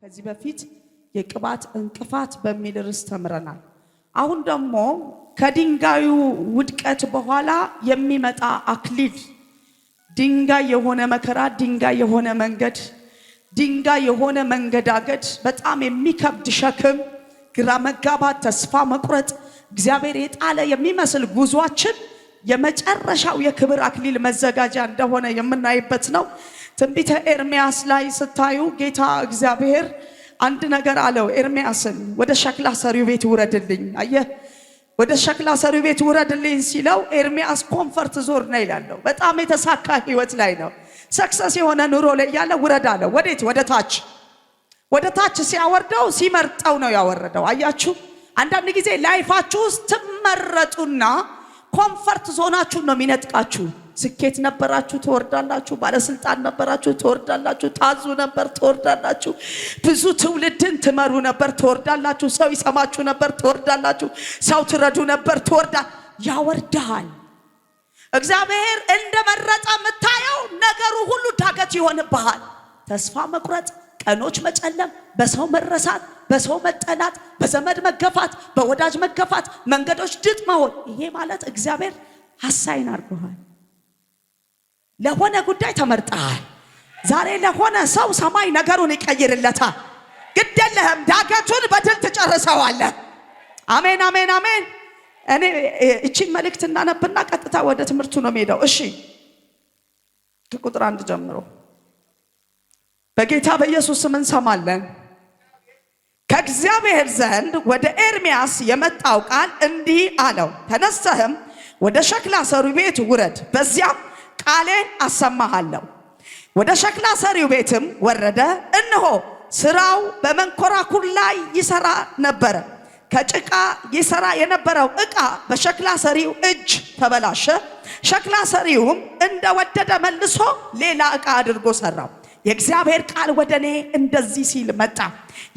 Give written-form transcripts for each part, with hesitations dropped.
ከዚህ በፊት የቅባት እንቅፋት በሚል ርዕስ ተምረናል። አሁን ደግሞ ከድንጋዩ ውድቀት በኋላ የሚመጣ አክሊል፣ ድንጋይ የሆነ መከራ፣ ድንጋይ የሆነ መንገድ፣ ድንጋይ የሆነ መንገዳገድ፣ በጣም የሚከብድ ሸክም፣ ግራ መጋባት፣ ተስፋ መቁረጥ፣ እግዚአብሔር የጣለ የሚመስል ጉዟችን የመጨረሻው የክብር አክሊል መዘጋጃ እንደሆነ የምናይበት ነው። ትንቢተ ኤርምያስ ላይ ስታዩ ጌታ እግዚአብሔር አንድ ነገር አለው። ኤርምያስን ወደ ሸክላ ሰሪው ቤት ውረድልኝ። አየህ፣ ወደ ሸክላ ሰሪው ቤት ውረድልኝ ሲለው ኤርምያስ ኮምፈርት ዞን ነው ይላል። በጣም የተሳካ ህይወት ላይ ነው፣ ሰክሰስ የሆነ ኑሮ ላይ ያለ ውረድ አለው። ወዴት? ወደ ታች። ወደ ታች ሲያወርደው ሲመርጠው ነው ያወረደው። አያችሁ፣ አንዳንድ ጊዜ ላይፋችሁ ውስጥ ትመረጡና ኮምፈርት ዞናችሁን ነው የሚነጥቃችሁ። ስኬት ነበራችሁ ትወርዳላችሁ፣ ባለስልጣን ነበራችሁ ትወርዳላችሁ፣ ታዙ ነበር ትወርዳላችሁ፣ ብዙ ትውልድን ትመሩ ነበር ትወርዳላችሁ፣ ሰው ይሰማችሁ ነበር ትወርዳላችሁ፣ ሰው ትረዱ ነበር ያወርዳል። እግዚአብሔር እንደመረጠ የምታየው ነገሩ ሁሉ ዳገት ይሆንብሃል። ተስፋ መቁረጥ፣ ቀኖች መጨለም፣ በሰው መረሳት፣ በሰው መጠላት፣ በዘመድ መገፋት፣ በወዳጅ መገፋት፣ መንገዶች ድጥ መሆን። ይሄ ማለት እግዚአብሔር ሐሳይን አድርጎሃል። ለሆነ ጉዳይ ተመርጠሃል። ዛሬ ለሆነ ሰው ሰማይ ነገሩን ይቀይርለታል። ግድ የለህም፣ ዳገቱን በድል ትጨርሰዋለህ። አሜን አሜን አሜን። እኔ እቺን መልእክት እናነብና ቀጥታ ወደ ትምህርቱ ነው የምሄደው። እሺ፣ ከቁጥር 1 ጀምሮ በጌታ በኢየሱስ ስም እንሰማለን። ከእግዚአብሔር ዘንድ ወደ ኤርምያስ የመጣው ቃል እንዲህ አለው፣ ተነስተህም ወደ ሸክላ ሰሪው ቤት ውረድ፣ በዚያም ቃሌን አሰማሃለሁ። ወደ ሸክላ ሰሪው ቤትም ወረደ። እነሆ ስራው በመንኮራኩር ላይ ይሰራ ነበረ። ከጭቃ ይሰራ የነበረው ዕቃ በሸክላ ሰሪው እጅ ተበላሸ። ሸክላ ሰሪውም እንደወደደ መልሶ ሌላ ዕቃ አድርጎ ሰራው። የእግዚአብሔር ቃል ወደ እኔ እንደዚህ ሲል መጣ።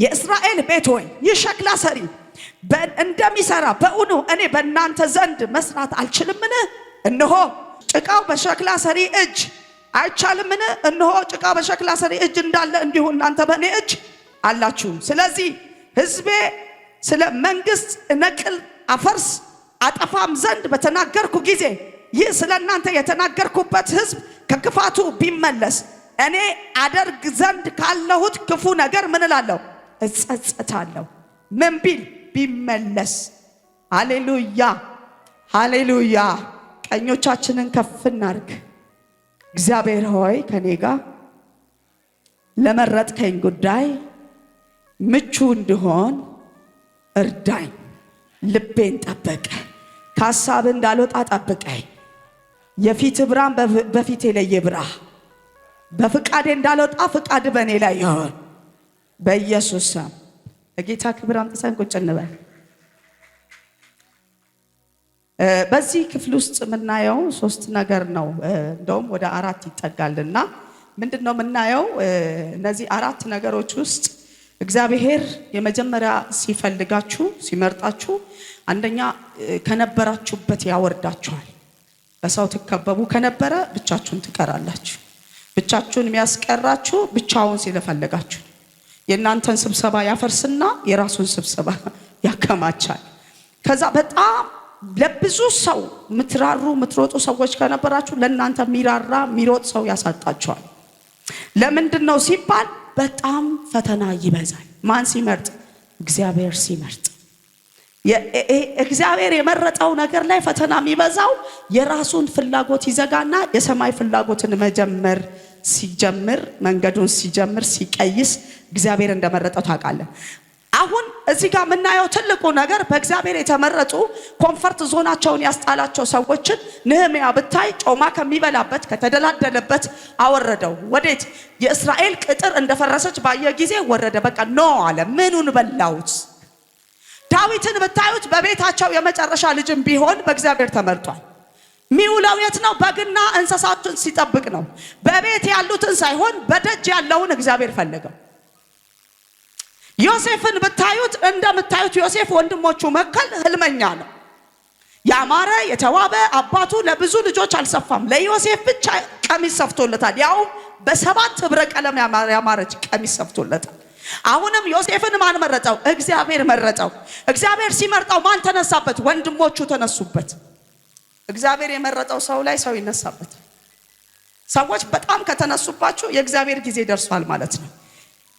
የእስራኤል ቤት ሆይ፣ ይህ ሸክላ ሰሪ እንደሚሰራ በእውኑ እኔ በእናንተ ዘንድ መስራት አልችልምን? እነሆ ጭቃው በሸክላ ሰሪ እጅ አይቻልምን? እነሆ ጭቃው በሸክላ ሰሪ እጅ እንዳለ እንዲሁ እናንተ በእኔ እጅ አላችሁ። ስለዚህ ሕዝቤ ስለ መንግስት ነቅል አፈርስ አጠፋም ዘንድ በተናገርኩ ጊዜ ይህ ስለ እናንተ የተናገርኩበት ሕዝብ ከክፋቱ ቢመለስ እኔ አደርግ ዘንድ ካለሁት ክፉ ነገር ምን እላለሁ? እጸጸታለሁ። ምን ቢል? ቢመለስ። ሃሌሉያ ሃሌሉያ። ቀኞቻችንን ከፍ እናርግ። እግዚአብሔር ሆይ ከኔ ጋር ለመረጥከኝ ጉዳይ ምቹ እንድሆን እርዳኝ። ልቤን ጠብቀ፣ ከሐሳብ እንዳልወጣ ጠብቀኝ። የፊት ብርሃን በፊቴ ላይ ይብራ። በፍቃዴ እንዳልወጣ ፍቃድ በእኔ ላይ ይሁን በኢየሱስ ስም። ለጌታ ክብር አምጥተን ቁጭ እንበል። በዚህ ክፍል ውስጥ የምናየው 3 ነገር ነው። እንደውም ወደ 4 ይጠጋልና ምንድነው የምናየው? እነዚህ 4 ነገሮች ውስጥ እግዚአብሔር የመጀመሪያ ሲፈልጋችሁ ሲመርጣችሁ፣ አንደኛ ከነበራችሁበት ያወርዳችኋል። በሰው ትከበቡ ከነበረ ብቻችሁን ትቀራላችሁ። ብቻችሁን የሚያስቀራችሁ ብቻውን ሲለፈልጋችሁ የእናንተን ስብሰባ ያፈርስና የራሱን ስብሰባ ያከማቻል። ከዛ በጣም ለብዙ ሰው ምትራሩ ምትሮጡ ሰዎች ከነበራችሁ ለእናንተ ሚራራ ሚሮጥ ሰው ያሳጣችኋል። ለምንድን ነው ሲባል በጣም ፈተና ይበዛል። ማን ሲመርጥ? እግዚአብሔር ሲመርጥ። እግዚአብሔር የመረጠው ነገር ላይ ፈተና የሚበዛው የራሱን ፍላጎት ይዘጋና የሰማይ ፍላጎትን መጀመር ሲጀምር፣ መንገዱን ሲጀምር ሲቀይስ እግዚአብሔር እንደመረጠው ታውቃለህ። አሁን እዚህ ጋር የምናየው ትልቁ ነገር በእግዚአብሔር የተመረጡ ኮምፈርት ዞናቸውን ያስጣላቸው ሰዎችን ነህምያ ብታይ ጮማ ከሚበላበት ከተደላደለበት አወረደው። ወዴት? የእስራኤል ቅጥር እንደፈረሰች ባየ ጊዜ ወረደ። በቃ ኖ አለ። ምኑን በላውት? ዳዊትን ብታዩት በቤታቸው የመጨረሻ ልጅም ቢሆን በእግዚአብሔር ተመርጧል። ሚውላው የት ነው? በግና እንስሳቱን ሲጠብቅ ነው። በቤት ያሉትን ሳይሆን በደጅ ያለውን እግዚአብሔር ፈለገው። ዮሴፍን ብታዩት እንደምታዩት ዮሴፍ ወንድሞቹ መከል ህልመኛ ነው። ያማረ የተዋበ አባቱ ለብዙ ልጆች አልሰፋም። ለዮሴፍ ብቻ ቀሚስ ሰፍቶለታል። ያው በ7 ህብረ ቀለም ያማረች ቀሚስ ሰፍቶለታል። አሁንም ዮሴፍን ማን መረጠው? እግዚአብሔር መረጠው። እግዚአብሔር ሲመርጠው ማን ተነሳበት? ወንድሞቹ ተነሱበት። እግዚአብሔር የመረጠው ሰው ላይ ሰው ይነሳበት። ሰዎች በጣም ከተነሱባችሁ የእግዚአብሔር ጊዜ ደርሷል ማለት ነው።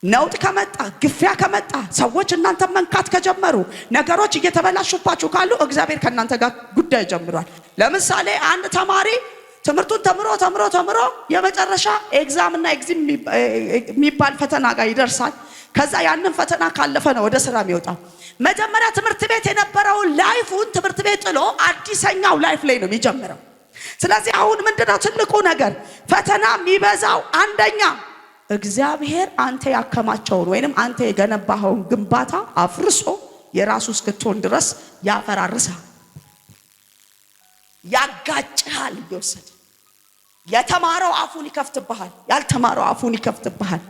ነውጥ ከመጣ ግፊያ ከመጣ ሰዎች እናንተ መንካት ከጀመሩ ነገሮች እየተበላሹባችሁ ካሉ እግዚአብሔር ከእናንተ ጋር ጉዳይ ጀምሯል። ለምሳሌ አንድ ተማሪ ትምህርቱን ተምሮ የመጨረሻ ኤግዛም እና ኤግዚም የሚባል ፈተና ጋር ይደርሳል። ከዛ ያንን ፈተና ካለፈ ነው ወደ ስራ የሚወጣው። መጀመሪያ ትምህርት ቤት የነበረውን ላይፉን ትምህርት ቤት ጥሎ አዲሰኛው ላይፍ ላይ ነው የሚጀምረው። ስለዚህ አሁን ምንድነው ትልቁ ነገር? ፈተና የሚበዛው አንደኛ እግዚአብሔር አንተ ያከማቸውን ወይንም አንተ የገነባኸውን ግንባታ አፍርሶ የራሱ እስክትሆን ድረስ ያፈራርሳል፣ ያጋጭሃል። ይወሰድ የተማረው አፉን ይከፍትብሃል፣ ያልተማረው አፉን ይከፍትብሃል፣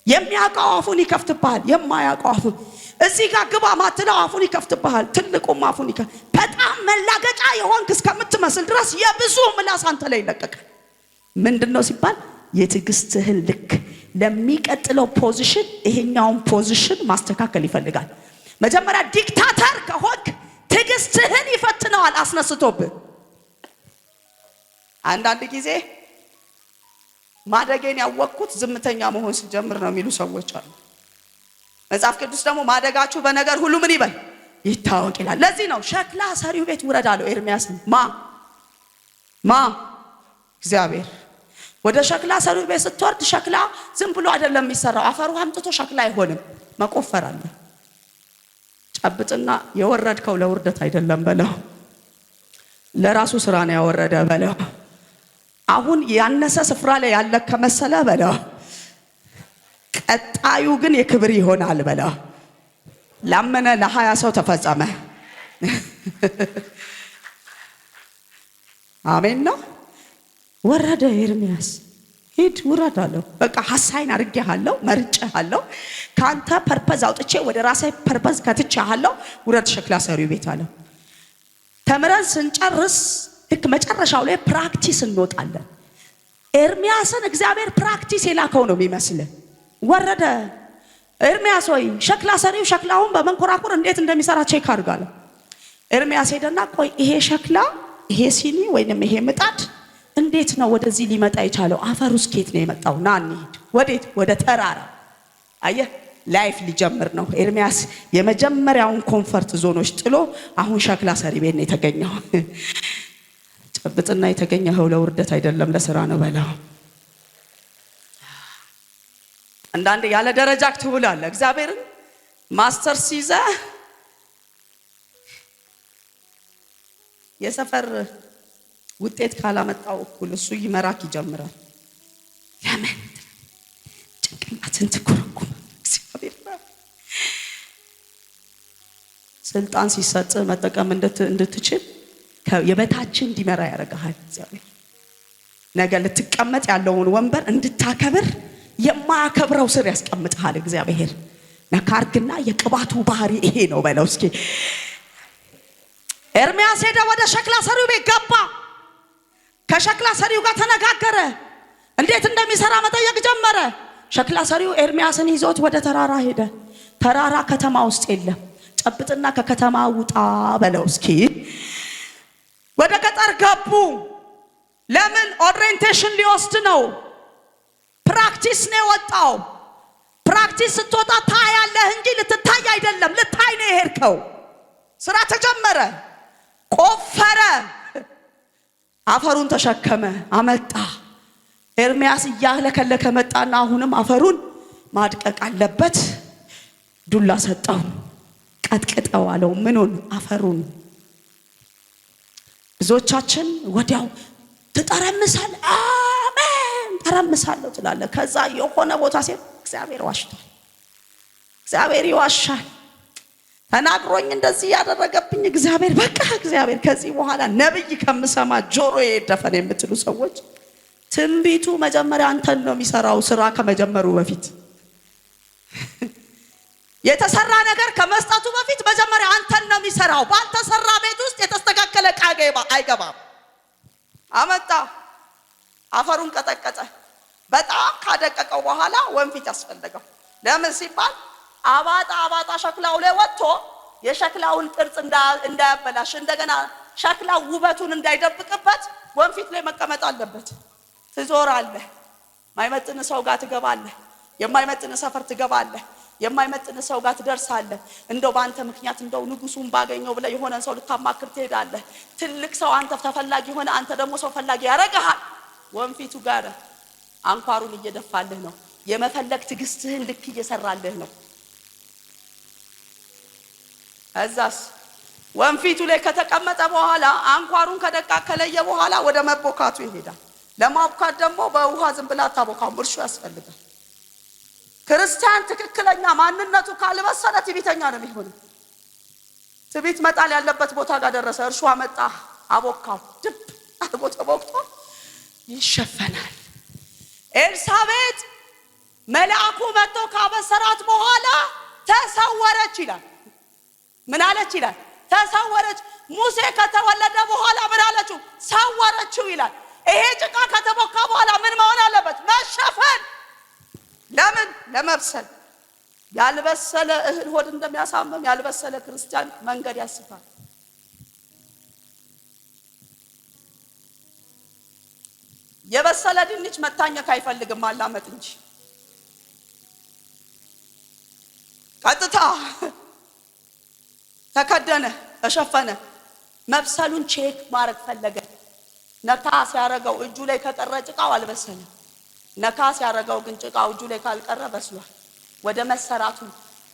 የሚያውቀው አፉን ይከፍትብሃል፣ የማያውቀው አፉን እዚህ ጋር ግባ ማትለው አፉን ይከፍትብሃል፣ ትልቁም አፉን በጣም መላገጫ የሆንክ እስከምትመስል ድረስ የብዙ ምላስ አንተ ላይ ይለቀቃል። ምንድነው ሲባል የትዕግስትህን ልክ ለሚቀጥለው ፖዚሽን ይሄኛውን ፖዚሽን ማስተካከል ይፈልጋል። መጀመሪያ ዲክታተር ከሆንክ ትዕግስትህን ይፈትነዋል አስነስቶብህ። አንዳንድ ጊዜ ማደጌን ያወቅኩት ዝምተኛ መሆን ሲጀምር ነው የሚሉ ሰዎች አሉ። መጽሐፍ ቅዱስ ደግሞ ማደጋችሁ በነገር ሁሉ ምን ይበል ይታወቅ ይላል። ለዚህ ነው ሸክላ ሰሪው ቤት ውረድ አለው ኤርምያስን። ማ እግዚአብሔር። ወደ ሸክላ ሰሪው ቤት ስትወርድ ሸክላ ዝም ብሎ አይደለም የሚሰራው። አፈሩ አምጥቶ ሸክላ አይሆንም፣ መቆፈር አለ። ጨብጥና የወረድከው ለውርደት አይደለም በለው፣ ለራሱ ስራ ነው ያወረደ በለው። አሁን ያነሰ ስፍራ ላይ ያለ ከመሰለ በለው፣ ቀጣዩ ግን የክብር ይሆናል በለው። ላመነ ለ20 ሰው ተፈጸመ። አሜን ነው። ወረደ ኤርምያስ። ሂድ ውረድ አለው። በቃ ሐሳይን አድርጌሃለሁ፣ መርጬሃለሁ፣ ካንተ ፐርፐዝ አውጥቼ ወደ ራሴ ፐርፐዝ ከትቼሃለሁ፣ ውረድ ሸክላ ሰሪው ቤት አለው። ተምረን ስንጨርስ ልክ መጨረሻው ላይ ፕራክቲስ እንወጣለን። ኤርምያስን እግዚአብሔር ፕራክቲስ የላከው ነው የሚመስልህ። ወረደ ኤርምያስ ሆይ ሸክላ ሰሪው ሸክላውን በመንኮራኩር እንዴት እንደሚሰራ ቼክ አድርጋለሁ። ኤርምያስ ሄደና ቆይ ይሄ ሸክላ ይሄ ሲኒ ወይንም ይሄ ምጣድ እንዴት ነው ወደዚህ ሊመጣ የቻለው? አፈሩ ስኬት ነው የመጣው? ና እንሂድ። ወዴት? ወደ ተራራ። አየህ ላይፍ ሊጀምር ነው። ኤርምያስ የመጀመሪያውን ኮምፈርት ዞኖች ጥሎ አሁን ሸክላ ሰሪ ቤት ነው የተገኘው። ጨብጥና የተገኘኸው ለውርደት አይደለም ለስራ ነው በለው። አንዳንዴ ያለ ደረጃ ትውላለህ። እግዚአብሔርን ማስተርስ ይዘህ የሰፈር ውጤት ካላመጣው እኩል እሱ ይመራክ ይጀምራል። ለምን ጭንቅላትን ትኩረኩም? እግዚአብሔር ስልጣን ሲሰጥ መጠቀም እንድትችል የበታችን እንዲመራ ያደርጋል። እግዚአብሔር ነገ ልትቀመጥ ያለውን ወንበር እንድታከብር የማያከብረው ስር ያስቀምጣል። እግዚአብሔር ነካርግና የቅባቱ ባህሪ ይሄ ነው በለው እስኪ። ኤርምያስ ሄደ፣ ወደ ሸክላ ሰሪው ቤት ገባ። ከሸክላ ሰሪው ጋር ተነጋገረ። እንዴት እንደሚሰራ መጠየቅ ጀመረ። ሸክላ ሰሪው ኤርምያስን ይዞት ወደ ተራራ ሄደ። ተራራ ከተማ ውስጥ የለም። ጨብጥና ከከተማ ውጣ በለው እስኪ። ወደ ገጠር ገቡ። ለምን? ኦሪየንቴሽን ሊወስድ ነው። ፕራክቲስ ነው የወጣው። ፕራክቲስ ስትወጣ ታያለህ እንጂ ልትታይ አይደለም። ልታይ ነው የሄድከው። ስራ ተጀመረ። ቆፈረ፣ አፈሩን ተሸከመ፣ አመጣ። ኤርምያስ እያለከለከ መጣና አሁንም አፈሩን ማድቀቅ አለበት። ዱላ ሰጠው፣ ቀጥቅጠው አለው። ምኑን? አፈሩን። ብዙዎቻችን ወዲያው ትጠረምሳል። አሜን ተረምሳለሁ ትላለህ። ከዛ የሆነ ቦታ ሲል እግዚአብሔር ዋሽቷል። እግዚአብሔር ይዋሻል። ተናግሮኝ እንደዚህ ያደረገብኝ እግዚአብሔር በቃ እግዚአብሔር ከዚህ በኋላ ነብይ ከምሰማ ጆሮዬ ይደፈን የምትሉ ሰዎች ትንቢቱ መጀመሪያ አንተን ነው የሚሰራው። ስራ ከመጀመሩ በፊት የተሰራ ነገር ከመስጠቱ በፊት መጀመሪያ አንተን ነው የሚሰራው። ባልተሰራ ቤት ውስጥ የተስተካከለ ቃጋ አይገባም። አመጣ፣ አፈሩን ቀጠቀጠ። በጣም ካደቀቀው በኋላ ወንፊት ያስፈልገው። ለምን ሲባል አባጣ ሸክላው ላይ ወጥቶ የሸክላውን ቅርጽ እንዳያበላሽ እንደገና ሸክላው ውበቱን እንዳይደብቅበት ወንፊት ላይ መቀመጥ አለበት። ትዞራለህ፣ ማይመጥን ሰው ጋር ትገባለህ፣ የማይመጥን ሰፈር ትገባለህ፣ የማይመጥን ሰው ጋር ትደርሳለህ። እንደው ባንተ ምክንያት እንደው ንጉሱን ባገኘው ብለ የሆነን ሰው ልታማክር ትሄዳለህ። ትልቅ ሰው አንተ ተፈላጊ ሆነ፣ አንተ ደግሞ ሰው ፈላጊ ያረጋሃል። ወንፊቱ ጋር አንኳሩን እየደፋልህ ነው። የመፈለግ ትግስትህን ልክ እየሰራልህ ነው። እዛስ ወንፊቱ ላይ ከተቀመጠ በኋላ አንኳሩን ከደቃ ከለየ በኋላ ወደ መቦካቱ ይሄዳል። ለማብካት ደግሞ በውሃ ዝም ብላ ታቦካም፣ እርሾ ያስፈልጋል። ክርስቲያን ትክክለኛ ማንነቱ ካልበሰለ ትዕቢተኛ ነው የሚሆነው። ትዕቢት መጣል ያለበት ቦታ ጋር ደረሰ። እርሾ አመጣ፣ አቦካው፣ ድብ አርጎ ተቦክቶ ይሸፈናል። ኤልሳቤጥ መልአኩ መጥቶ ካበሰራት በኋላ ተሰወረች ይላል። ምን አለች ይላል? ተሰወረች። ሙሴ ከተወለደ በኋላ ምን አለችው? ሰወረችው ይላል። ይሄ ጭቃ ከተቦካ በኋላ ምን መሆን አለበት? መሸፈን። ለምን? ለመብሰል። ያልበሰለ እህል ሆድ እንደሚያሳምም ያልበሰለ ክርስቲያን መንገድ ያስፋል። የበሰለ ድንች መታኘክ አይፈልግም፣ ማላመጥ እንጂ። ቀጥታ ተከደነ፣ ተሸፈነ። መብሰሉን ቼክ ማድረግ ፈለገ። ነካ ሲያረገው እጁ ላይ ከቀረ ጭቃው አልበሰለም። ነካ ሲያረገው ግን ጭቃው እጁ ላይ ካልቀረ በስሏል። ወደ መሰራቱ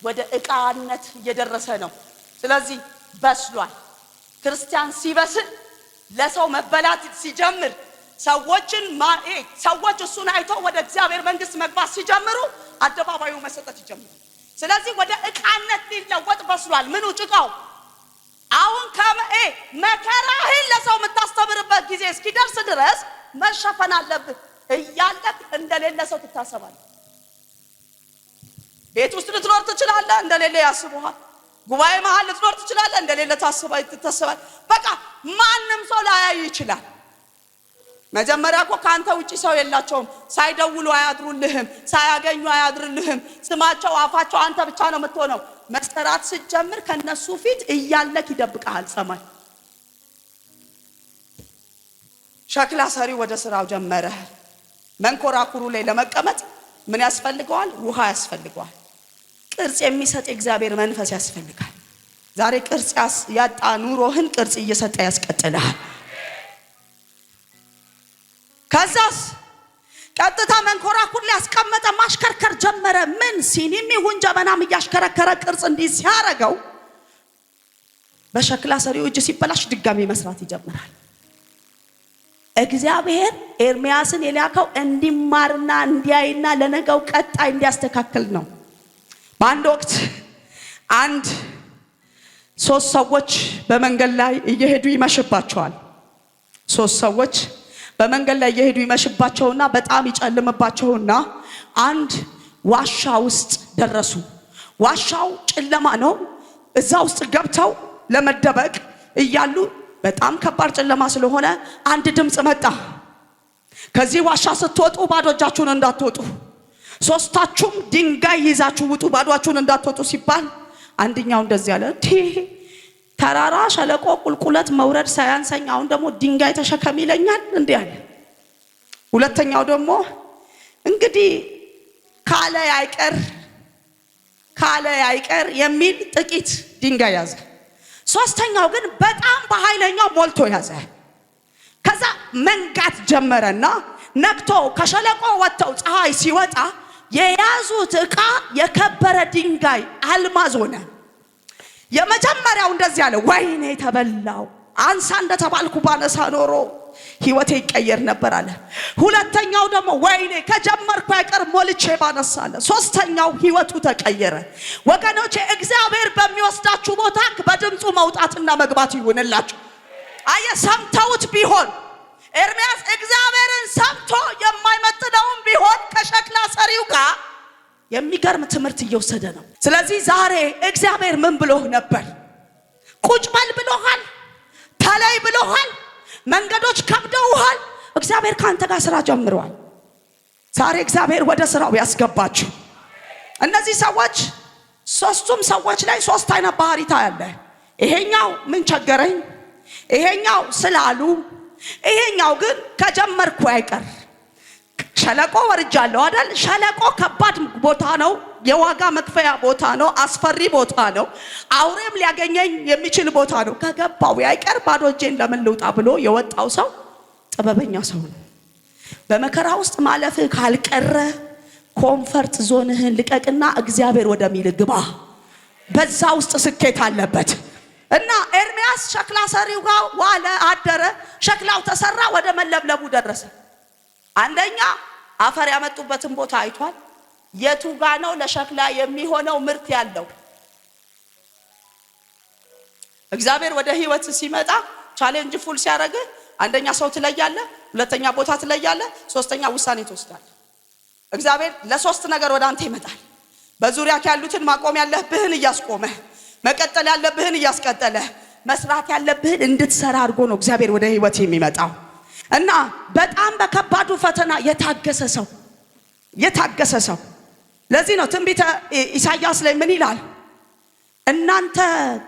ወደ ዕቃነት እየደረሰ ነው። ስለዚህ በስሏል። ክርስቲያን ሲበስል ለሰው መበላት ሲጀምር ሰዎች እሱን አይቶ ወደ እግዚአብሔር መንግስት መግባት ሲጀምሩ አደባባዩ መሰጠት ይጀምራል። ስለዚህ ወደ ዕቃነት ሊለወጥ በስሏል። ምኑ? ጭቃው። አሁን መከራህን ለሰው የምታስተምርበት ጊዜ እስኪደርስ ድረስ መሸፈን አለብህ። እያለቅ እንደሌለ ሰው ትታሰባለህ። ቤት ውስጥ ልትኖር ትችላለህ፣ እንደሌለ ያስቡሃል። ጉባኤ መሃል ልትኖር ትችላለህ፣ እንደሌለ ትታሰባለህ። በቃ ማንም ሰው ላያይ ይችላል። መጀመሪያ እኮ ካንተ ውጪ ሰው የላቸውም። ሳይደውሉ አያድሩልህም፣ ሳያገኙ አያድሩልህም። ስማቸው አፋቸው አንተ ብቻ ነው የምትሆነው። መሰራት ስትጀምር ከነሱ ፊት እያለክ ይደብቃል ሰማይ። ሸክላ ሰሪ ወደ ስራው ጀመረ። መንኮራኩሩ ላይ ለመቀመጥ ምን ያስፈልገዋል? ውሃ ያስፈልገዋል። ቅርጽ የሚሰጥ እግዚአብሔር መንፈስ ያስፈልጋል። ዛሬ ቅርጽ ያጣ ኑሮህን ቅርጽ እየሰጠ ያስቀጥልሃል። ከዛስ ቀጥታ መንኮራኩር ላይ ያስቀመጠ ማሽከርከር ጀመረ። ምን ሲኒም ይሁን ጀበናም እያሽከረከረ ቅርጽ እንዲህ ሲያረገው በሸክላ ሰሪው እጅ ሲበላሽ ድጋሚ መስራት ይጀምራል። እግዚአብሔር ኤርሚያስን የላከው እንዲማርና እንዲያይና ለነገው ቀጣይ እንዲያስተካክል ነው። በአንድ ወቅት ሶስት ሰዎች በመንገድ ላይ እየሄዱ ይመሽባቸዋል። ሶስት ሰዎች በመንገድ ላይ እየሄዱ ይመሽባቸውና በጣም ይጨልምባቸውና አንድ ዋሻ ውስጥ ደረሱ። ዋሻው ጨለማ ነው። እዛ ውስጥ ገብተው ለመደበቅ እያሉ በጣም ከባድ ጨለማ ስለሆነ አንድ ድምጽ መጣ። ከዚህ ዋሻ ስትወጡ ባዶ እጃችሁን እንዳትወጡ፣ ሶስታችሁም ድንጋይ ይዛችሁ ውጡ፣ ባዶአችሁን እንዳትወጡ ሲባል አንደኛው እንደዚህ አለ፣ ተራራ ሸለቆ ቁልቁለት መውረድ ሳያንሰኝ አሁን ደግሞ ድንጋይ ተሸከም ይለኛል እንዴ አለ። ሁለተኛው ደግሞ እንግዲህ ካለ አይቀር የሚል ጥቂት ድንጋይ ያዘ። ሶስተኛው ግን በጣም በኃይለኛው ሞልቶ ያዘ። ከዛ መንጋት ጀመረና ነክቶ ከሸለቆ ወጥተው ፀሐይ ሲወጣ የያዙት ዕቃ የከበረ ድንጋይ አልማዝ ሆነ። የመጀመሪያው እንደዚህ አለ፣ ወይኔ ተበላው፣ አንሳ እንደተባልኩ ባነሳ ኖሮ ህይወቴ ይቀየር ነበር አለ። ሁለተኛው ደግሞ ወይኔ ከጀመርኩ አይቀር ሞልቼ ባነሳለ። ሶስተኛው ህይወቱ ተቀየረ። ወገኖቼ እግዚአብሔር በሚወስዳችሁ ቦታ በድምፁ መውጣትና መግባት ይሁንላችሁ። ሰምተውት ቢሆን ኤርሚያስ እግዚአብሔርን ሰምቶ የማይመጥነውን ቢሆን ከሸክላ ሰሪው ጋር የሚገርም ትምህርት እየወሰደ ነው። ስለዚህ ዛሬ እግዚአብሔር ምን ብሎህ ነበር? ቁጭ በል ብሎሃል፣ ተለይ ብሎሃል፣ መንገዶች ከብደውሃል። እግዚአብሔር ካንተ ጋር ስራ ጀምሯል። ዛሬ እግዚአብሔር ወደ ስራው ያስገባችሁ። እነዚህ ሰዎች ሶስቱም ሰዎች ላይ ሶስት አይነት ባህሪ ታያለ። ይሄኛው ምን ቸገረኝ፣ ይሄኛው ስላሉ፣ ይሄኛው ግን ከጀመርኩ አይቀር። ሸለቆ ወርጃለሁ አይደል? ሸለቆ ከባድ ቦታ ነው፣ የዋጋ መክፈያ ቦታ ነው፣ አስፈሪ ቦታ ነው፣ አውሬም ሊያገኘኝ የሚችል ቦታ ነው። ከገባው አይቀር ባዶ እጄን ለምን ልውጣ ብሎ የወጣው ሰው ጥበበኛ ሰው ነው። በመከራ ውስጥ ማለፍህ ካልቀረ ኮምፈርት ዞንህን ልቀቅና እግዚአብሔር ወደሚል ግባ። በዛ ውስጥ ስኬት አለበት። እና ኤርሚያስ ሸክላ ሰሪው ጋር ዋለ አደረ። ሸክላው ተሰራ፣ ወደ መለብለቡ ደረሰ። አንደኛ አፈር ያመጡበትን ቦታ አይቷል። የቱ ጋ ነው ለሸክላ የሚሆነው ምርት ያለው? እግዚአብሔር ወደ ህይወት ሲመጣ ቻሌንጅ ፉል ሲያደርግ አንደኛ ሰው ትለያለ፣ ሁለተኛ ቦታ ትለያለ፣ ሶስተኛ ውሳኔ ትወስዳለህ። እግዚአብሔር ለሶስት ነገር ወደ አንተ ይመጣል። በዙሪያ ያሉትን ማቆም ያለብህን እያስቆመ፣ መቀጠል ያለብህን እያስቀጠለ፣ መስራት ያለብህን እንድትሰራ አድርጎ ነው እግዚአብሔር ወደ ህይወት የሚመጣው። እና በጣም በከባዱ ፈተና የታገሰ ሰው ለዚህ ነው ትንቢተ ኢሳይያስ ላይ ምን ይላል? እናንተ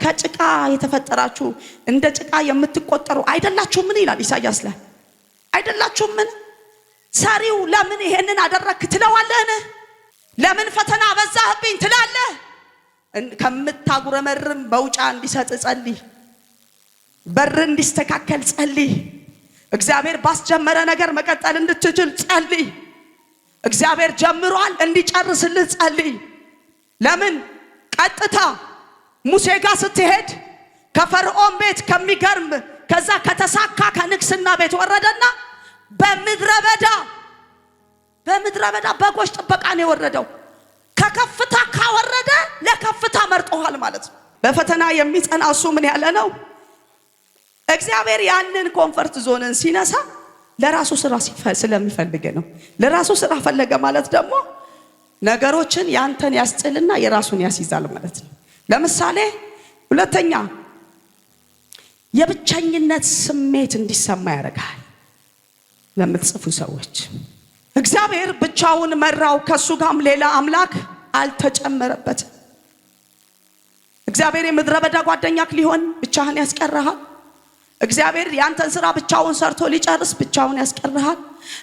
ከጭቃ የተፈጠራችሁ እንደ ጭቃ የምትቆጠሩ አይደላችሁም? ምን ይላል ኢሳይያስ ላይ? አይደላችሁም? ምን ሰሪው ለምን ይሄንን አደረክ ትለዋለህ? ለምን ፈተና በዛህብኝ ትላለህ? ከምታጉረመርም መውጫ እንዲሰጥ ጸልይ፣ በር እንዲስተካከል ጸልይ፣ እግዚአብሔር ባስጀመረ ነገር መቀጠል እንድትችል ጸልይ፣ እግዚአብሔር ጀምሯል እንዲጨርስልህ ጸልይ። ለምን ቀጥታ ሙሴ ጋር ስትሄድ ከፈርዖን ቤት ከሚገርም ከዛ ከተሳካ ከንግስና ቤት ወረደና በምድረ በዳ በጎች ጥበቃ ነው የወረደው። ከከፍታ ካወረደ ለከፍታ መርጦሃል ማለት ነው። በፈተና የሚጸና እሱ ምን ያለ ነው? እግዚአብሔር ያንን ኮምፈርት ዞንን ሲነሳ ለራሱ ስራ ስለሚፈልግ ነው። ለራሱ ስራ ፈለገ ማለት ደግሞ ነገሮችን ያንተን ያስጥልና የራሱን ያስይዛል ማለት ነው። ለምሳሌ ሁለተኛ የብቸኝነት ስሜት እንዲሰማ ያደርጋል። ለምትጽፉ ሰዎች እግዚአብሔር ብቻውን መራው፣ ከሱ ጋርም ሌላ አምላክ አልተጨመረበትም። እግዚአብሔር የምድረ በዳ ጓደኛክ ሊሆን ብቻህን ያስቀርሃል። እግዚአብሔር ያንተን ስራ ብቻውን ሰርቶ ሊጨርስ ብቻውን ያስቀርሃል።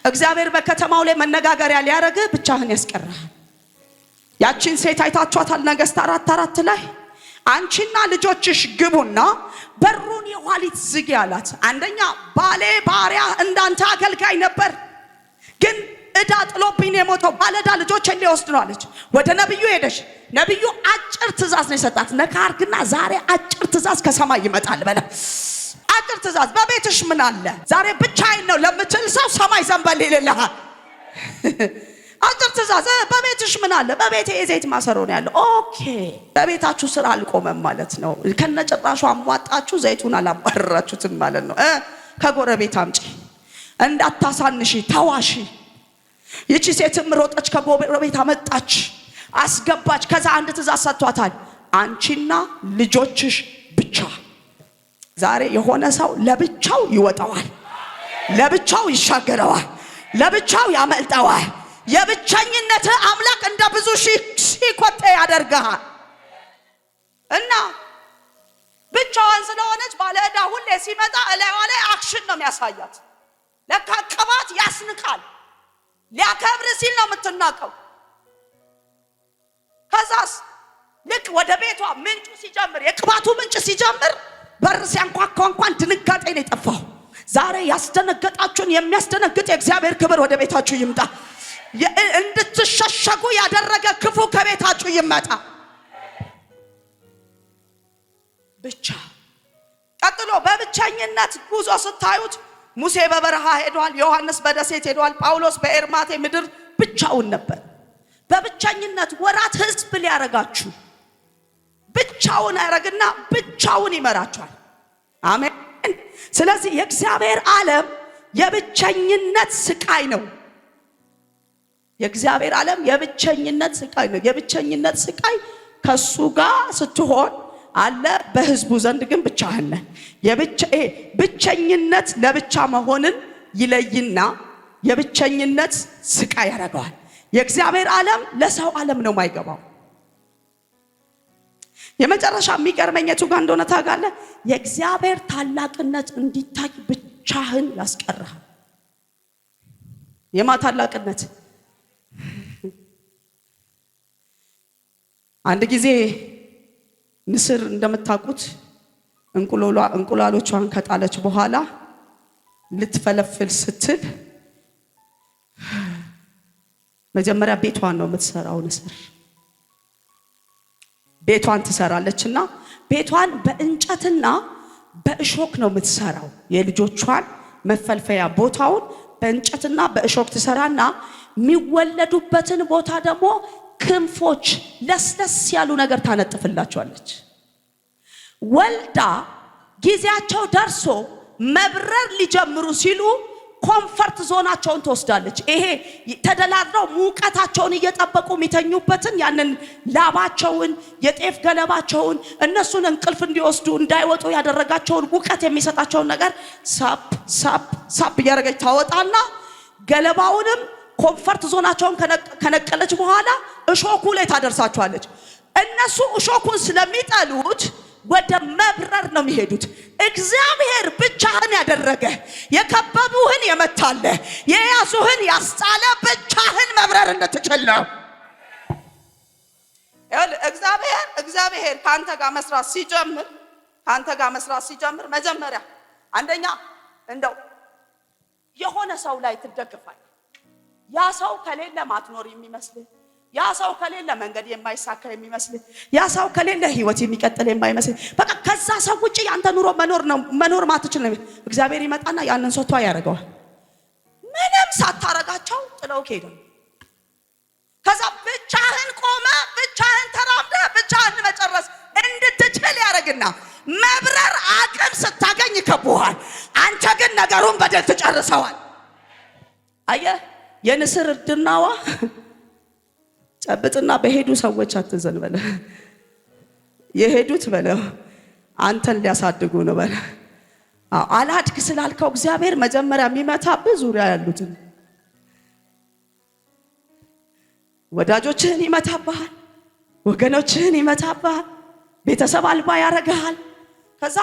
እግዚአብሔር በከተማው ላይ መነጋገሪያ ሊያረግ ብቻህን ያስቀርሃል። ያቺን ሴት አይታችኋታል? ነገሥት 4:4 ላይ አንቺና ልጆችሽ ግቡና በሩን የኋሊት ዝጊ አላት። አንደኛ ባሌ ባሪያ እንዳንተ አገልጋይ ነበር፣ ግን እዳ ጥሎብኝ የሞተው ባለዳ ልጆችን ሊወስድ ነው አለች። ወደ ነብዩ ሄደሽ ነብዩ አጭር ትእዛዝ ነው የሰጣት። ነካርግና ዛሬ አጭር ትእዛዝ ከሰማይ ይመጣል በለ። አጭር ትእዛዝ በቤትሽ ምን አለ? ዛሬ ብቻዬን ነው ለምትል ሰው ሰማይ ዘንበል ይልልሃል። አጭር ትእዛዝ በቤትሽ ምን አለ? በቤቴ የዘይት ማሰሮ ነው ያለው። ኦኬ፣ በቤታችሁ ስራ አልቆመም ማለት ነው። ከነጭራሹ አሟጣችሁ ዘይቱን አላባረራችሁትም ማለት ነው። ከጎረቤት አምጪ፣ እንዳታሳንሺ፣ ተዋሺ። ይቺ ሴትም ሮጠች፣ ከጎረቤት አመጣች፣ አስገባች። ከዛ አንድ ትእዛዝ ሰጥቷታል፣ አንቺና ልጆችሽ ብቻ። ዛሬ የሆነ ሰው ለብቻው ይወጣዋል፣ ለብቻው ይሻገረዋል፣ ለብቻው ያመልጠዋል። የብቸኝነት አምላክ እንደ ብዙ ሺህ ኮቴ ያደርጋል። እና ብቻዋን ስለሆነች ባለዕዳ ሁሌ ሲመጣ እላይዋ ላይ አክሽን ነው የሚያሳያት። ለካ ቅባት ያስንቃል። ሊያከብር ሲል ነው የምትናቀው። ከዛስ ልክ ወደ ቤቷ ምንጩ ሲጀምር፣ የቅባቱ ምንጭ ሲጀምር በር ሲያንኳኳ እንኳን ድንጋጤ ነው የጠፋው። ዛሬ ያስደነገጣችሁን የሚያስደነግጥ የእግዚአብሔር ክብር ወደ ቤታችሁ ይምጣ። እንድትሸሸጉ ያደረገ ክፉ ከቤታችሁ ይመጣ። ብቻ ቀጥሎ በብቸኝነት ጉዞ ስታዩት ሙሴ በበረሃ ሄዷል፣ ዮሐንስ በደሴት ሄዷል፣ ጳውሎስ በኤርማቴ ምድር ብቻውን ነበር። በብቸኝነት ወራት ህዝብ ሊያረጋችሁ ብቻውን ያረግና ብቻውን ይመራችኋል። አሜን። ስለዚህ የእግዚአብሔር ዓለም የብቸኝነት ስቃይ ነው። የእግዚአብሔር ዓለም የብቸኝነት ስቃይ ነው። የብቸኝነት ስቃይ ከሱ ጋር ስትሆን አለ፣ በህዝቡ ዘንድ ግን ብቻህን ነህ። ብቸኝነት ለብቻ መሆንን ይለይና የብቸኝነት ስቃይ ያደርገዋል። የእግዚአብሔር ዓለም ለሰው ዓለም ነው የማይገባው። የመጨረሻ የሚገርመኝ የቱ ጋር እንደሆነ ታውቃለህ? የእግዚአብሔር ታላቅነት እንዲታይ ብቻህን ያስቀርሃል። የማ ታላቅነት? አንድ ጊዜ ንስር እንደምታውቁት እንቁላሎቿን ከጣለች በኋላ ልትፈለፍል ስትል መጀመሪያ ቤቷን ነው የምትሰራው። ንስር ቤቷን ትሰራለችና ቤቷን በእንጨትና በእሾክ ነው የምትሰራው። የልጆቿን መፈልፈያ ቦታውን በእንጨትና በእሾክ ትሰራና የሚወለዱበትን ቦታ ደግሞ ክንፎች ለስለስ ያሉ ነገር ታነጥፍላቸዋለች። ወልዳ ጊዜያቸው ደርሶ መብረር ሊጀምሩ ሲሉ ኮምፈርት ዞናቸውን ትወስዳለች። ይሄ ተደላድለው ሙቀታቸውን እየጠበቁ የሚተኙበትን ያንን ላባቸውን የጤፍ ገለባቸውን እነሱን እንቅልፍ እንዲወስዱ እንዳይወጡ ያደረጋቸውን ሙቀት የሚሰጣቸውን ነገር ሳፕ ሳፕ ሳፕ እያደረገች ታወጣና ገለባውንም ኮምፈርት ዞናቸውን ከነቀለች በኋላ እሾኩ ላይ ታደርሳቸዋለች። እነሱ እሾኩን ስለሚጠሉት ወደ መብረር ነው የሚሄዱት። እግዚአብሔር ብቻህን ያደረገ የከበቡህን የመታለ የያዙህን ያስጣለ ብቻህን መብረር እንድትችል ነው። እግዚአብሔር ካንተ ጋር መስራት ሲጀምር መጀመሪያ አንደኛ እንደው የሆነ ሰው ላይ ትደግፋለህ። ያ ሰው ከሌለ ማትኖር የሚመስልህ፣ ያ ሰው ከሌለ መንገድ የማይሳካ የሚመስልህ፣ ያ ሰው ከሌለ ህይወት የሚቀጥል የማይመስልህ፣ በቃ ከዛ ሰው ውጪ ያንተ ኑሮ መኖር ማትችል ነው። እግዚአብሔር ይመጣና ያንን ሰው ተዋ ያደርገዋል። ምንም ሳታረጋቸው ጥለው ሄደ። ከዛ ብቻህን ቆመ፣ ብቻህን ተራምደ፣ ብቻህን መጨረስ እንድትችል ያደርግና መብረር አቅም ስታገኝ ይከቡሃል። አንተ ግን ነገሩን በደል ትጨርሰዋል። አየህ የንስር እርድናዋ ጨብጥና በሄዱ ሰዎች አትዘን በለ። የሄዱት በለ አንተን ሊያሳድጉ ነው በለ። አላድግ ስላልከው እግዚአብሔር መጀመሪያ የሚመታብህ ዙሪያ ያሉትን ወዳጆችህን ይመታብሃል፣ ወገኖችህን ይመታብሃል፣ ቤተሰብ አልባ ያረጋሃል። ከዛ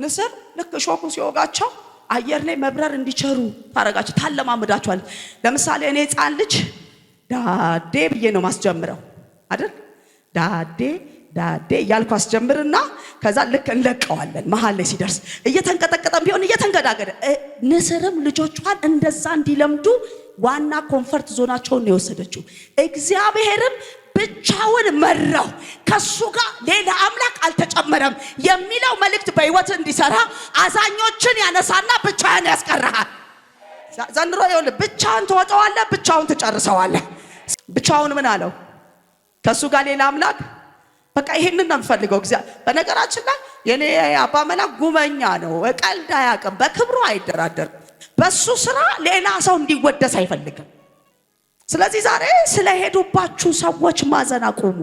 ንስር ልክ ሾኩ ሲወጋቸው አየር ላይ መብረር እንዲቸሩ ታረጋቸው፣ ታለማምዳቸዋለች። ለምሳሌ እኔ ሕፃን ልጅ ዳዴ ብዬ ነው ማስጀምረው አይደል? ዳዴ እያልኩ አስጀምርና ከዛ ልክ እንለቀዋለን። መሀል ላይ ሲደርስ እየተንቀጠቀጠም ቢሆን እየተንገዳገደ። ንስርም ልጆቿን እንደዛ እንዲለምዱ ዋና ኮምፈርት ዞናቸውን ነው የወሰደችው። እግዚአብሔርም ብቻውን መራው፣ ከሱ ጋር ሌላ አምላክ አልተጨመረም የሚለው መልእክት በህይወት እንዲሰራ አዛኞችን ያነሳና ብቻህን ያስቀርሃል። ዘንድሮ ይኸውልህ ብቻህን ትወጣዋለህ፣ ብቻውን ትጨርሰዋለህ። ብቻውን ምን አለው? ከሱ ጋር ሌላ አምላክ በቃ ይሄንን ነው የምፈልገው። በነገራችን ላይ የኔ አባ መላክ ጉመኛ ነው፣ ቀልድ አያውቅም፣ በክብሩ አይደራደርም። በሱ ስራ ሌላ ሰው እንዲወደስ አይፈልግም። ስለዚህ ዛሬ ስለሄዱባችሁ ሰዎች ማዘን አቁሙ።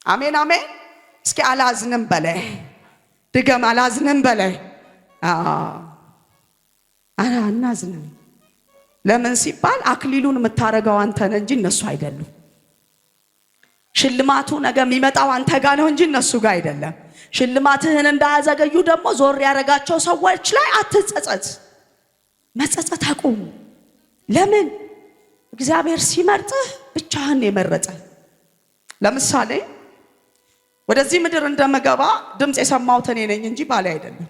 አሜን አሜን። እስኪ አላዝንም በላይ ድገም፣ አላዝንም በላይ አናዝንም። ለምን ሲባል አክሊሉን የምታረገው አንተ ነህ እንጂ እነሱ አይደሉም። ሽልማቱ ነገ የሚመጣው አንተ ጋር ነው እንጂ እነሱ ጋር አይደለም። ሽልማትህን እንዳያዘገዩ ደግሞ ዞር ያረጋቸው ሰዎች ላይ አትጸጸት። መጸጸት አቁሙ። ለምን? እግዚአብሔር ሲመርጥህ ብቻህን የመረጠ። ለምሳሌ ወደዚህ ምድር እንደመገባ ድምፅ የሰማሁት እኔ ነኝ እንጂ ባሌ አይደለም።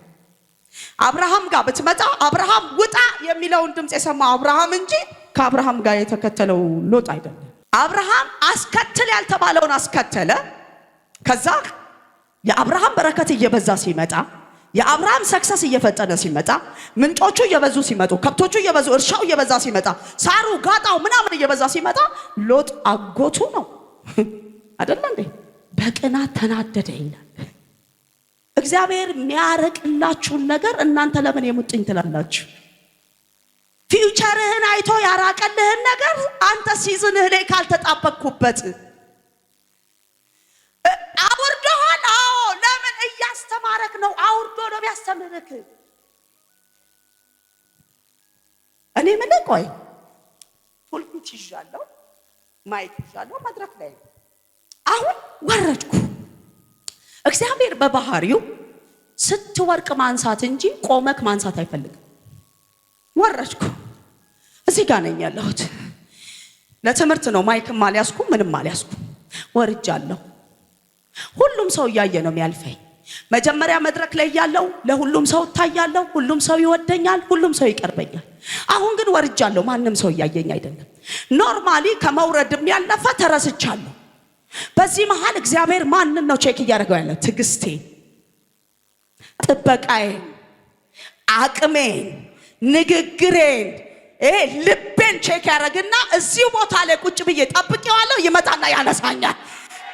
አብርሃም ጋር ብትመጣ አብርሃም ውጣ የሚለውን ድምፅ የሰማው አብርሃም እንጂ ከአብርሃም ጋር የተከተለው ሎጥ አይደለም። አብርሃም አስከትል ያልተባለውን አስከተለ። ከዛ የአብርሃም በረከት እየበዛ ሲመጣ፣ የአብርሃም ሰክሰስ እየፈጠነ ሲመጣ፣ ምንጮቹ እየበዙ ሲመጡ፣ ከብቶቹ እየበዙ፣ እርሻው እየበዛ ሲመጣ፣ ሳሩ ጋጣው ምናምን እየበዛ ሲመጣ ሎጥ አጎቱ ነው አይደል እንዴ? በቅናት ተናደደ ይላል። እግዚአብሔር የሚያረቅላችሁን ነገር እናንተ ለምን የሙጥኝ ትላላችሁ? ፊውቸርህን አይቶ ያራቀልህን ነገር አንተ ሲዝንህ ላይ ካልተጣበቅኩበት አውርዶሃል። አዎ ለምን? እያስተማረክ ነው። አውርዶ ነው የሚያስተምርክ። እኔ ምን ቆይ ፑልፒት ይዣለሁ፣ ማይክ ይዣለሁ መድረክ ላይ። አሁን ወረድኩ። እግዚአብሔር በባህሪው ስትወርቅ ማንሳት እንጂ ቆመክ ማንሳት አይፈልግም። ወረድኩ። እዚህ ጋር ነኝ ያለሁት። ለትምህርት ነው። ማይክም አልያዝኩም ምንም አልያዝኩም። ወርጃለሁ። ሁሉም ሰው እያየ ነው የሚያልፈኝ። መጀመሪያ መድረክ ላይ ያለው ለሁሉም ሰው ታያለሁ። ሁሉም ሰው ይወደኛል፣ ሁሉም ሰው ይቀርበኛል። አሁን ግን ወርጃለሁ። ማንም ሰው እያየኝ አይደለም። ኖርማሊ ከመውረድም ያለፈ ተረስቻለሁ። በዚህ መሃል እግዚአብሔር ማንን ነው ቼክ እያደረገው ያለው? ትዕግስቴን፣ ጥበቃዬን፣ አቅሜን፣ ንግግሬን፣ ልቤን ቼክ ያደርግና እዚሁ ቦታ ላይ ቁጭ ብዬ ጠብቄዋለሁ። ይመጣና ያነሳኛል።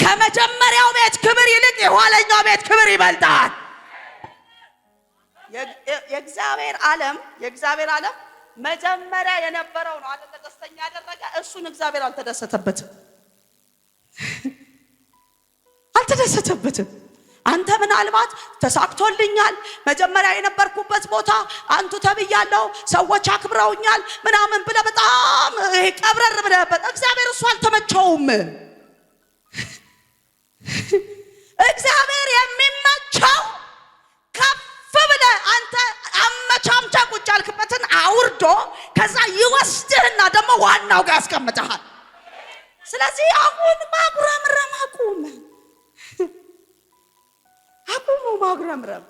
ከመጀመሪያው ቤት ክብር ይልቅ የኋለኛው ቤት ክብር ይበልጣል። የእግዚአብሔር ዓለም መጀመሪያ የነበረው ነው አይደል? ደስተኛ ያደረገ እሱን እግዚአብሔር አልተደሰተበትም። አንተ ምናልባት ተሳክቶልኛል፣ መጀመሪያ የነበርኩበት ቦታ አንቱ ተብያለሁ፣ ሰዎች አክብረውኛል ምናምን ብለህ በጣም ቀብረር ብለህበት እግዚአብሔር እሱ አልተመቸውም። እግዚአብሔር የሚመቸው ከፍ ብለህ አንተ አመቻምቻ ቁጭ ያልክበትን አውርዶ ከዛ ይወስድህና ደግሞ ዋናው ጋር ያስቀምጥሃል። ስለዚህ አሁን ማጉረምረም አቁሙ ማጉረምረም።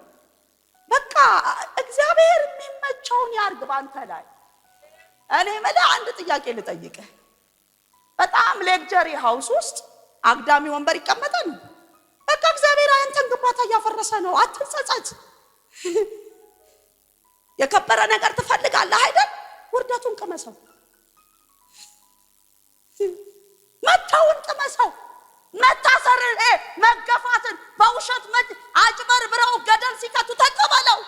በቃ እግዚአብሔር የሚመቸውን ያርግ ባንተ ላይ። እኔ ማለት አንድ ጥያቄ ልጠይቅህ። በጣም ሌክቸሪ ሃውስ ውስጥ አግዳሚ ወንበር ይቀመጣል። በቃ እግዚአብሔር አንተን ግንባታ እያፈረሰ ነው። አትጸጸት። የከበረ ነገር ትፈልጋለህ አይደል? ውርደቱን ቅመሰው፣ መታውን ቅመሰው፣ መታሰርን፣ መገፋትን፣ በውሸት አጭበርብረው ገደል ሲከቱ ተቀበለው።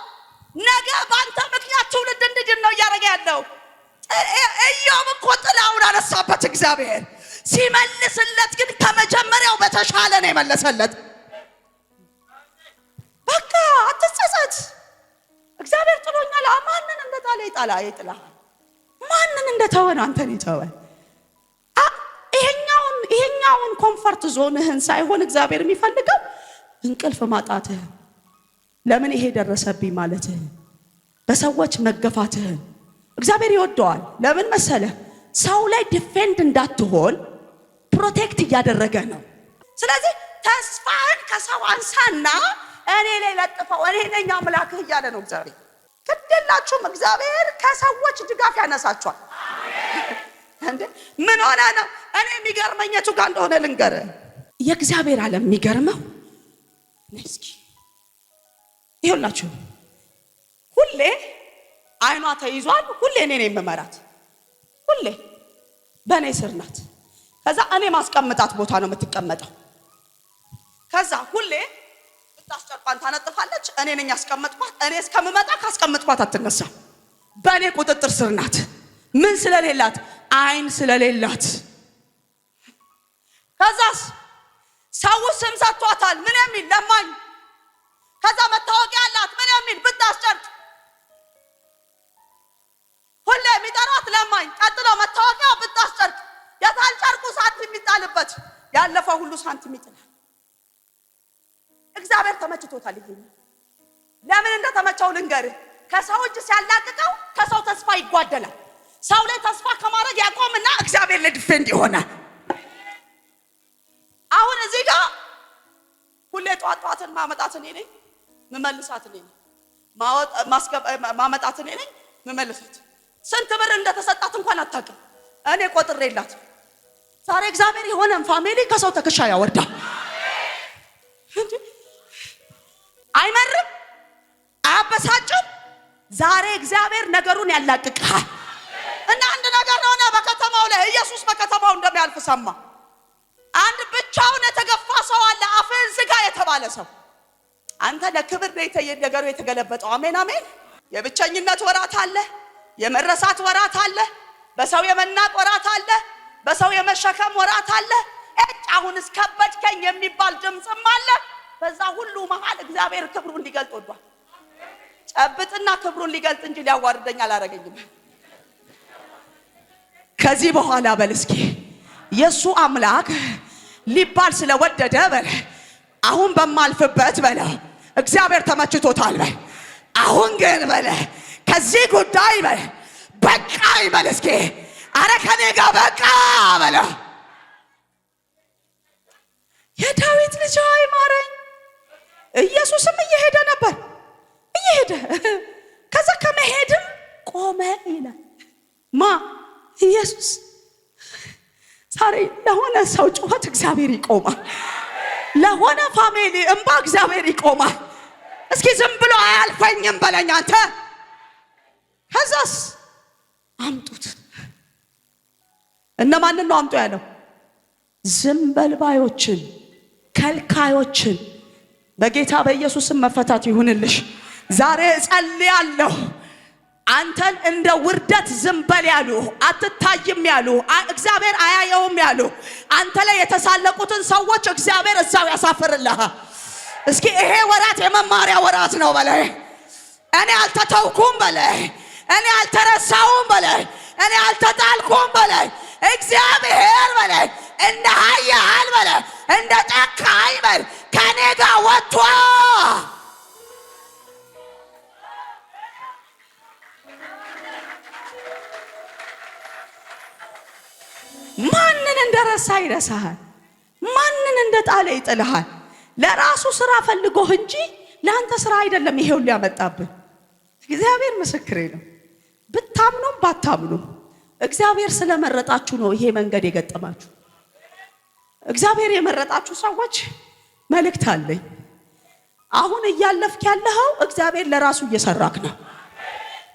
ነገ በአንተ ምክንያት ትውልድ እንድድን ነው እያደረገ ያለው። ኢዮብ እኮ ጥላውን አነሳበት እግዚአብሔር ሲመልስለት፣ ግን ከመጀመሪያው በተሻለ ነው የመለሰለት። በቃ አትጸጸት። እግዚአብሔር ጥሎኛል። ማንን እንደጣለ ይጥላል። ማንን እንደተወ ነው አንተን ይተወ። ይሄኛውን ኮምፈርት ዞንህን ሳይሆን እግዚአብሔር የሚፈልገው እንቅልፍ ማጣትህን፣ ለምን ይሄ ደረሰብኝ ማለትህን፣ በሰዎች መገፋትህን እግዚአብሔር ይወደዋል። ለምን መሰለህ? ሰው ላይ ዲፌንድ እንዳትሆን ፕሮቴክት እያደረገ ነው። ስለዚህ ተስፋህን ከሰው አንሳና እኔ ላይ ለጥፈው፣ እኔ ነኝ አምላክህ እያለ ነው እግዚአብሔር። ግድላችሁም እግዚአብሔር ከሰዎች ድጋፍ ያነሳችኋል። እንዴ ምን ሆነ ነው? እኔ የሚገርመኝ የቱ ጋር እንደሆነ ልንገርህ። የእግዚአብሔር ዓለም የሚገርመው እስኪ ይኸውላችሁ፣ ሁሌ አይኗ ተይዟል። ሁሌ እኔ ነኝ የምመራት። ሁሌ በእኔ ስር ናት። ከዛ እኔ ማስቀምጣት ቦታ ነው የምትቀመጠው። ከዛ ሁሌ ብታስጨርቋን ታነጥፋለች። እኔ ነኝ ያስቀመጥኳት። እኔ እስከምመጣ ካስቀመጥኳት አትነሳም። በእኔ ቁጥጥር ስር ናት። ምን ስለሌላት? አይን ስለሌላት። ከዛስ ሰው ስም ሰጥቷታል። ምን የሚል ለማኝ። ከዛ መታወቂያ አላት። ምን የሚል ብታስጨርቅ ሁሌ የሚጠሯት ለማኝ። ቀጥሎ መታወቂያ ብታስጨርቅ የታልጨርቁ ሳንቲም የሚጣልበት ያለፈ ሁሉ ሳንቲም ይጥላል። እግዚአብሔር ተመችቶታል። ይሄ ለምን እንደተመቸው ልንገርህ። ከሰው እጅ ሲያላቅቀው ከሰው ተስፋ ይጓደላል። ሰው ላይ ተስፋ ከማድረግ ያቆምና እግዚአብሔር ለዲፌንድ ይሆናል። አሁን እዚህ ጋር ሁሌ ጧጧትን ማመጣት እኔ ነኝ፣ መመልሳት እኔ ነኝ፣ ማመጣት እኔ ነኝ፣ መመልሳት። ስንት ብር እንደተሰጣት እንኳን አታውቅም። እኔ ቆጥሬላት። ዛሬ እግዚአብሔር የሆነን ፋሚሊ ከሰው ተከሻ ያወርዳል። አይመርም፣ አያበሳጭም። ዛሬ እግዚአብሔር ነገሩን ያላቅቃል። እና አንድ ነገር ሆነ በከተማው ላይ። ኢየሱስ በከተማው እንደሚያልፍ ሰማ። አንድ ብቻውን የተገፋ ሰው አለ፣ አፍህን ዝጋ የተባለ ሰው። አንተ ለክብር ነገሩ የተገለበጠው። አሜን አሜን። የብቸኝነት ወራት አለ፣ የመረሳት ወራት አለ፣ በሰው የመናቅ ወራት አለ፣ በሰው የመሸከም ወራት አለ። አሁን እስከበድከኝ የሚባል ድምፅም አለ። በዛ ሁሉ መሃል እግዚአብሔር ክብሩን ሊገልጥ ወዷል። ጨብጥና ክብሩን ሊገልጥ እንጂ ሊያዋርደኝ አላረገኝም። ከዚህ በኋላ በል እስኪ የሱ አምላክ ሊባል ስለወደደ በለ አሁን በማልፍበት በለ እግዚአብሔር ተመችቶታል በለ አሁን ግን በለ ከዚህ ጉዳይ በለ በቃ ይበል እስኪ አረ ከኔ ጋር በቃ በለ የዳዊት ልጅ ሆይ ማረኝ። ኢየሱስም እየሄደ ነበር እየሄደ ከዛ ከመሄድም ቆመ ይላል ማ ኢየሱስ። ዛሬ ለሆነ ሰው ጩኸት እግዚአብሔር ይቆማል። ለሆነ ፋሚሊ እንባ እግዚአብሔር ይቆማል። እስኪ ዝም ብሎ አያልፈኝም በለኝ አንተ። ከዛስ አምጡት። እነማንን ነው አምጡ ያለው? ዝምበልባዮችን፣ ከልካዮችን። በጌታ በኢየሱስም መፈታት ይሁንልሽ። ዛሬ እጸልያለሁ አንተን እንደ ውርደት ዝምበል ያሉ፣ አትታይም ያሉ፣ እግዚአብሔር አያየውም ያሉ አንተ ላይ የተሳለቁትን ሰዎች እግዚአብሔር እዛው ያሳፍርልሃል። እስኪ ይሄ ወራት የመማሪያ ወራት ነው በላይ። እኔ አልተተውኩም በላይ፣ እኔ አልተረሳውም በላይ፣ እኔ አልተጣልኩም በላይ። እግዚአብሔር በላይ እንደ ኃያል በላይ እንደ ጨካኝ በላይ ከኔ ጋር ወጥቶ ማንን እንደረሳ ይረሳሃል። ማንን እንደጣለ ይጥልሃል። ለራሱ ስራ ፈልጎህ እንጂ ለአንተ ስራ አይደለም ይሄው ሊያመጣብህ። እግዚአብሔር ምስክሬ ነው። ብታምኑም ባታምኑም እግዚአብሔር ስለመረጣችሁ ነው ይሄ መንገድ የገጠማችሁ። እግዚአብሔር የመረጣችሁ ሰዎች መልእክት አለኝ። አሁን እያለፍክ ያለኸው እግዚአብሔር ለራሱ እየሰራክ ነው።